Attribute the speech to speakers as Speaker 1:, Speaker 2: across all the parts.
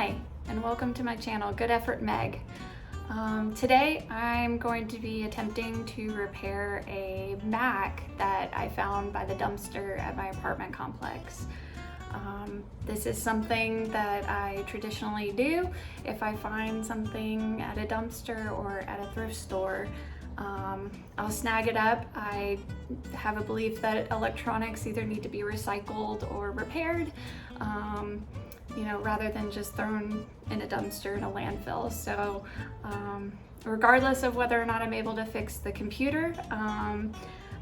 Speaker 1: Hi, and welcome to my channel, Good Effort Meg. Today I'm going to be attempting to repair a Mac that I found by the dumpster at my apartment complex. This is something that I traditionally do if I find something at a dumpster or at a thrift store. I'll snag it up. I have a belief that electronics either need to be recycled or repaired, rather than just thrown in a dumpster in a landfill. So regardless of whether or not I'm able to fix the computer,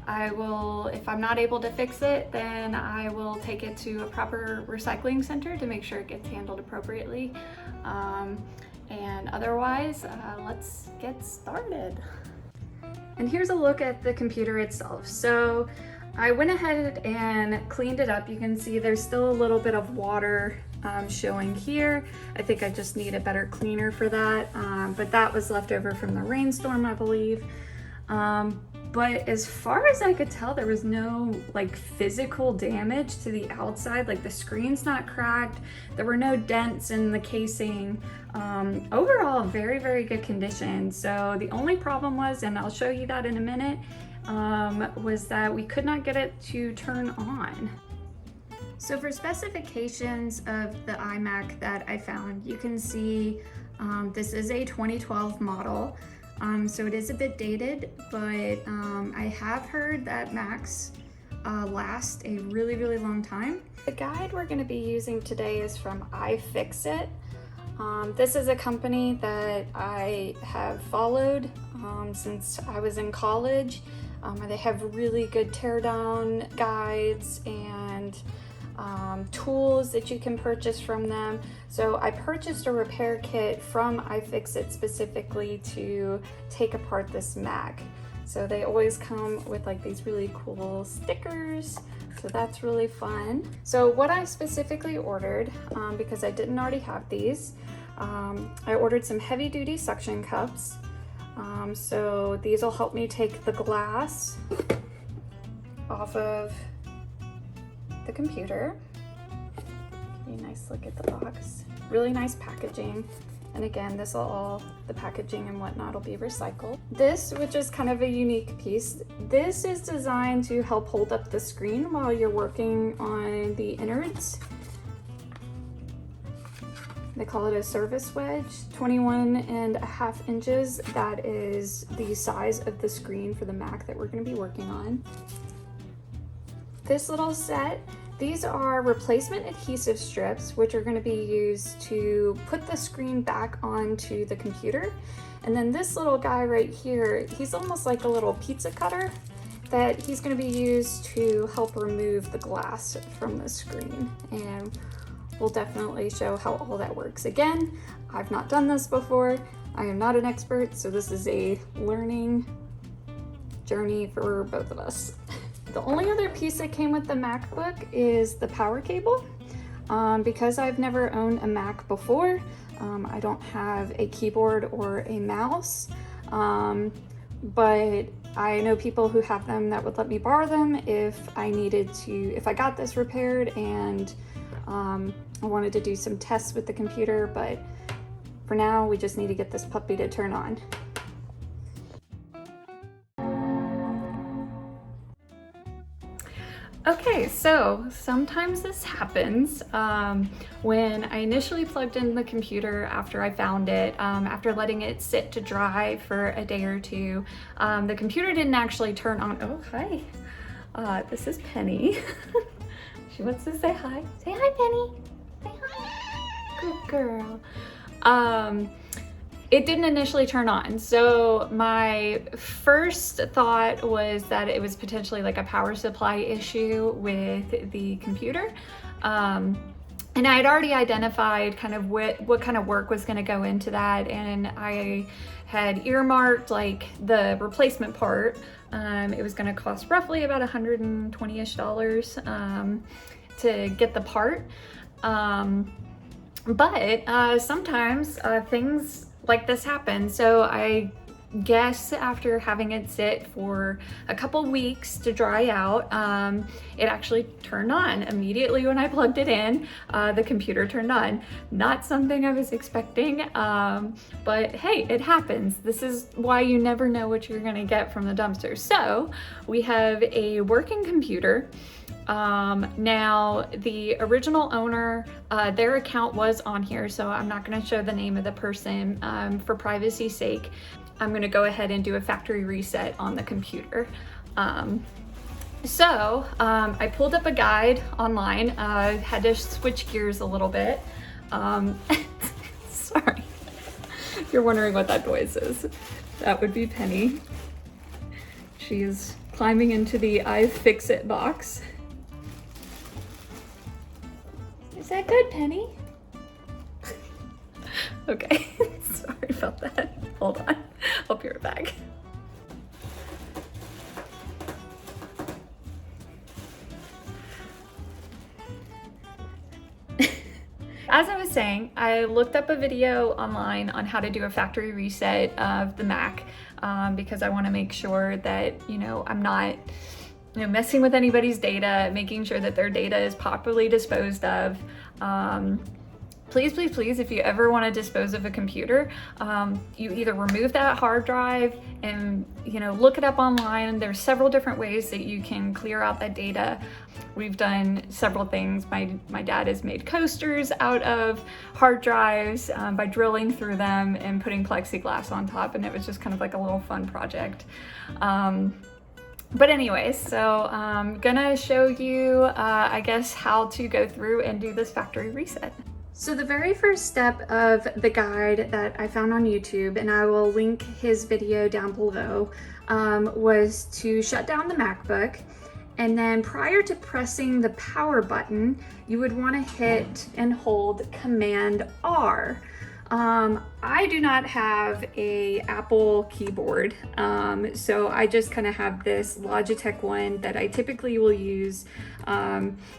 Speaker 1: I will, if I'm not able to fix it, then I will take it to a proper recycling center to make sure it gets handled appropriately. And otherwise, let's get started. And here's a look at the computer itself. So I went ahead and cleaned it up. You can see there's still a little bit of water showing here. I think I just need a better cleaner for that, but that was left over from the rainstorm, I believe. But as far as I could tell, there was no physical damage to the outside. Like the screen's not cracked. There were no dents in the casing. Overall, very, very good condition. So the only problem was, and I'll show you that in a minute, was that we could not get it to turn on. So for specifications of the iMac that I found, you can see this is a 2012 model. So it is a bit dated, but I have heard that Macs last a really, really long time. The guide we're going to be using today is from iFixit. This is a company that I have followed since I was in college. They have really good teardown guides and tools that you can purchase from them. So I purchased a repair kit from iFixit specifically to take apart this Mac. So they always come with these really cool stickers. So that's really fun. So what I specifically ordered, because I didn't already have these, I ordered some heavy duty suction cups. So these will help me take the glass off of the computer. Give you a nice look at the box. Really nice packaging. And again, this will all, the packaging and whatnot will be recycled. This, which is kind of a unique piece, this is designed to help hold up the screen while you're working on the innards. They call it a service wedge, 21.5 inches. That is the size of the screen for the Mac that we're going to be working on. This little set, these are replacement adhesive strips, which are going to be used to put the screen back onto the computer. And then this little guy right here, he's almost like a little pizza cutter that he's going to be used to help remove the glass from the screen. And we'll definitely show how all that works. Again, I've not done this before. I am not an expert, so this is a learning journey for both of us. The only other piece that came with the MacBook is the power cable. Because I've never owned a Mac before, I don't have a keyboard or a mouse, but I know people who have them that would let me borrow them if I got this repaired and I wanted to do some tests with the computer, but for now we just need to get this puppy to turn on. Okay, so sometimes this happens. When I initially plugged in the computer after I found it, after letting it sit to dry for a day or two, the computer didn't actually turn on. Oh, hi. This is Penny. She wants to say hi. Say hi, Penny. Say hi. Good girl. It didn't initially turn on. So my first thought was that it was potentially like a power supply issue with the computer. And I had already identified kind of what kind of work was gonna go into that. And I had earmarked the replacement part. It was gonna cost roughly about $120-ish to get the part. But sometimes things like this happen. So I guess after having it sit for a couple weeks to dry out, it actually turned on immediately when I plugged it in. The computer turned on. Not something I was expecting, but hey, it happens. This is why you never know what you're gonna get from the dumpster. So we have a working computer. Now the original owner, their account was on here, so I'm not going to show the name of the person for privacy's sake. I'm going to go ahead and do a factory reset on the computer. I pulled up a guide online, had to switch gears a little bit. Sorry, if you're wondering what that noise is, that would be Penny. She is climbing into the iFixit box. Is that good, Penny? Okay, sorry about that. Hold on, I'll be right back. As I was saying, I looked up a video online on how to do a factory reset of the Mac because I want to make sure that, I'm not messing with anybody's data, making sure that their data is properly disposed of. Please, please, please, if you ever want to dispose of a computer, you either remove that hard drive and, look it up online. There's several different ways that you can clear out that data. We've done several things. My dad has made coasters out of hard drives by drilling through them and putting plexiglass on top, and it was just kind of like a little fun project. But anyways, so I'm gonna show you, I guess, how to go through and do this factory reset. So the very first step of the guide that I found on YouTube, and I will link his video down below, was to shut down the MacBook. And then prior to pressing the power button, you would want to hit and hold Command R. I do not have a Apple keyboard, so I just kind of have this Logitech one that I typically will use,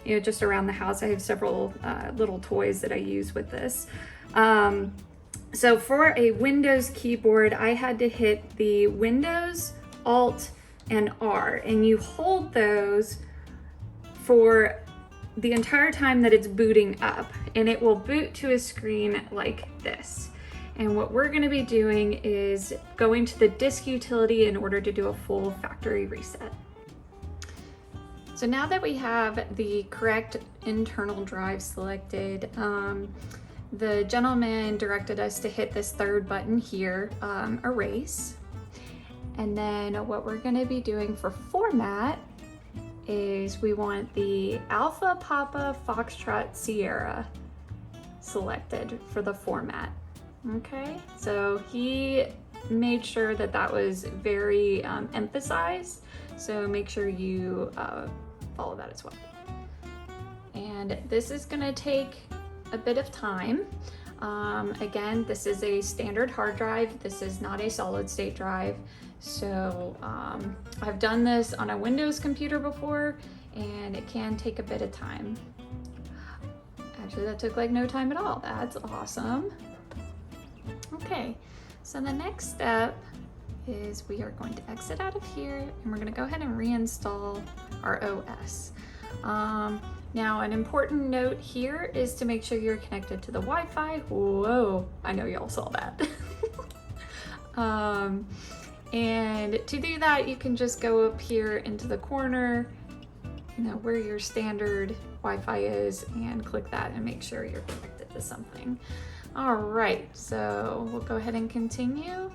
Speaker 1: just around the house. I have several little toys that I use with this. So for a Windows keyboard, I had to hit the Windows, Alt, and R, and you hold those for the entire time that it's booting up, and it will boot to a screen like this. And what we're going to be doing is going to the disk utility in order to do a full factory reset. So now that we have the correct internal drive selected, the gentleman directed us to hit this third button here, erase. And then what we're going to be doing for format is we want the Alpha Papa Foxtrot Sierra selected for the format. Okay, so he made sure that that was very emphasized, so make sure you follow that as well. And this is going to take a bit of time. Again, this is a standard hard drive. This is not a solid state drive. So I've done this on a Windows computer before, and it can take a bit of time. Actually, that took like no time at all. That's awesome. Okay, so the next step is we are going to exit out of here, and we're going to go ahead and reinstall our OS. Now, an important note here is to make sure you're connected to the Wi-Fi. Whoa, I know y'all saw that. And to do that, you can just go up here into the corner, where your standard Wi-Fi is, and click that and make sure you're connected to something. All right, so we'll go ahead and continue.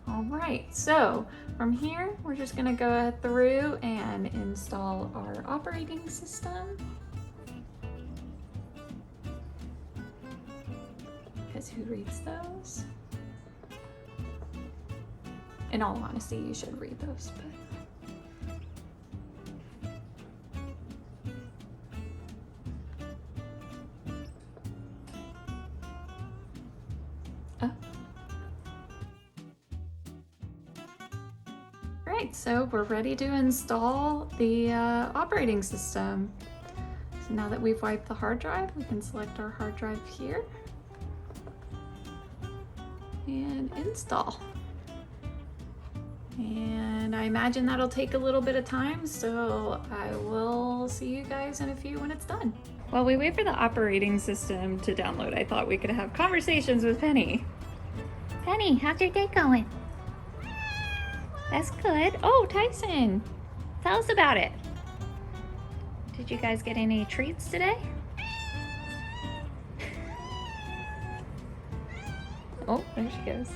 Speaker 1: All right, so from here, we're just gonna go through and install our operating system. Because who reads those? In all honesty, you should read those, but. Alright, so we're ready to install the operating system. So now that we've wiped the hard drive, we can select our hard drive here and install.
Speaker 2: And I imagine that'll take a little bit of time, so I will see you guys in a few when it's done. While we wait for the operating system to download, I thought we could have conversations with Penny. Penny, how's your day going? That's good. Oh, Tyson, tell us about it. Did you guys get any treats today? Oh, there she goes.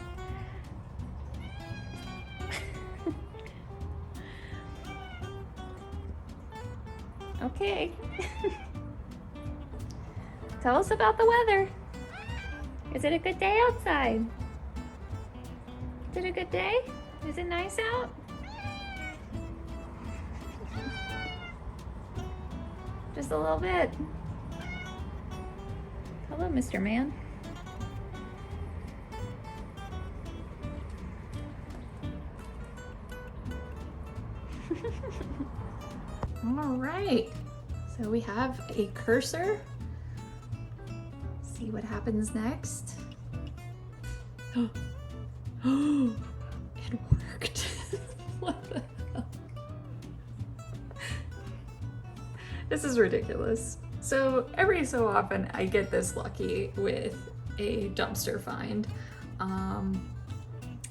Speaker 2: Okay. Tell us about the weather. Is it a good day outside? Is it a good day? Is it nice out? Just a little bit. Hello, Mr. Man. All right, so we have a cursor. See what happens next. Oh, it worked. What the hell? This is ridiculous. So every so often I get this lucky with a dumpster find.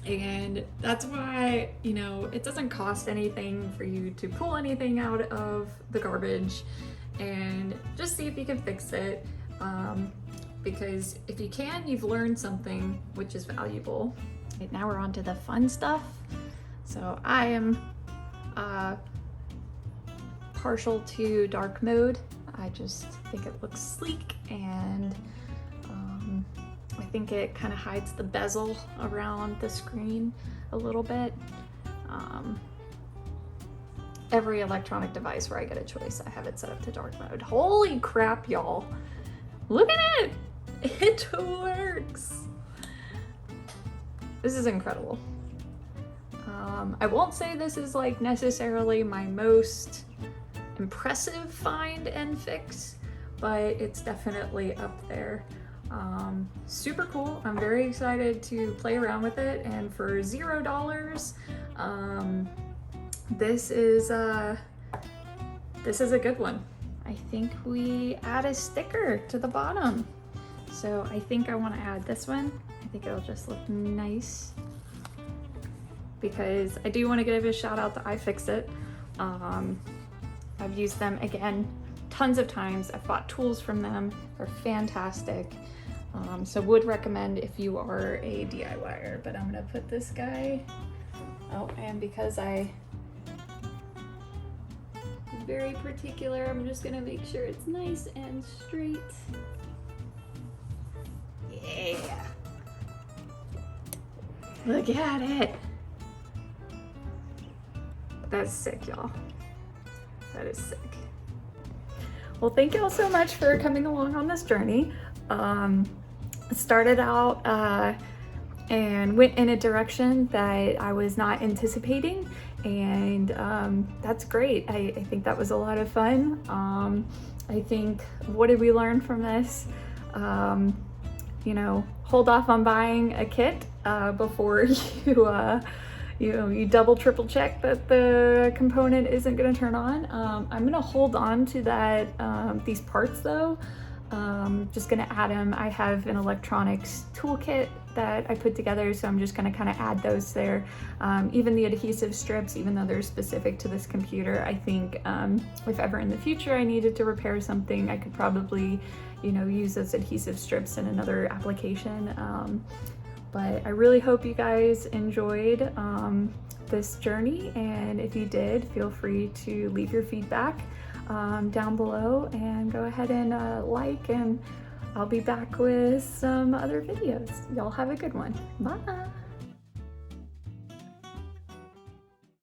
Speaker 2: And that's why, you know, it doesn't cost anything for you to pull anything out of the garbage and just see if you can fix it. Because if you can, you've learned something which is valuable. Right, now we're on to the fun stuff. So I am partial to dark mode. I just think it looks sleek, and I think it kind of hides the bezel around the screen a little bit. Every electronic device where I get a choice, I have it set up to dark mode. Holy crap, y'all. Look at it. It works. This is incredible. I won't say this is like necessarily my most impressive find and fix, but it's definitely up there. Super cool. I'm very excited to play around with it, and for $0, this is a good one. I think we add a sticker to the bottom. So I think I want to add this one. I think it'll just look nice, because I do want to give a shout out to iFixit. I've used them again tons of times. I've bought tools from them. They're fantastic. So would recommend if you are a DIYer, but I'm gonna put this guy, oh, and because I'm very particular, I'm just gonna make sure it's nice and straight. Yeah. Look at it. That's sick, y'all. That is sick. Well, thank you all so much for coming along on this journey. Started out and went in a direction that I was not anticipating, and that's great. I think that was a lot of fun. I think, what did we learn from this? You know, hold off on buying a kit before you double triple check that the component isn't going to turn on. I'm going to hold on to that these parts though. Just gonna add them. I have an electronics toolkit that I put together, so I'm just gonna kind of add those there. Even the adhesive strips, even though they're specific to this computer, I think if ever in the future I needed to repair something, I could probably, you know, use those adhesive strips in another application. But I really hope you guys enjoyed this journey, and if you did, feel free to leave your feedback down below, and go ahead and like, and I'll be back with some other videos. Y'all have a good one. Bye.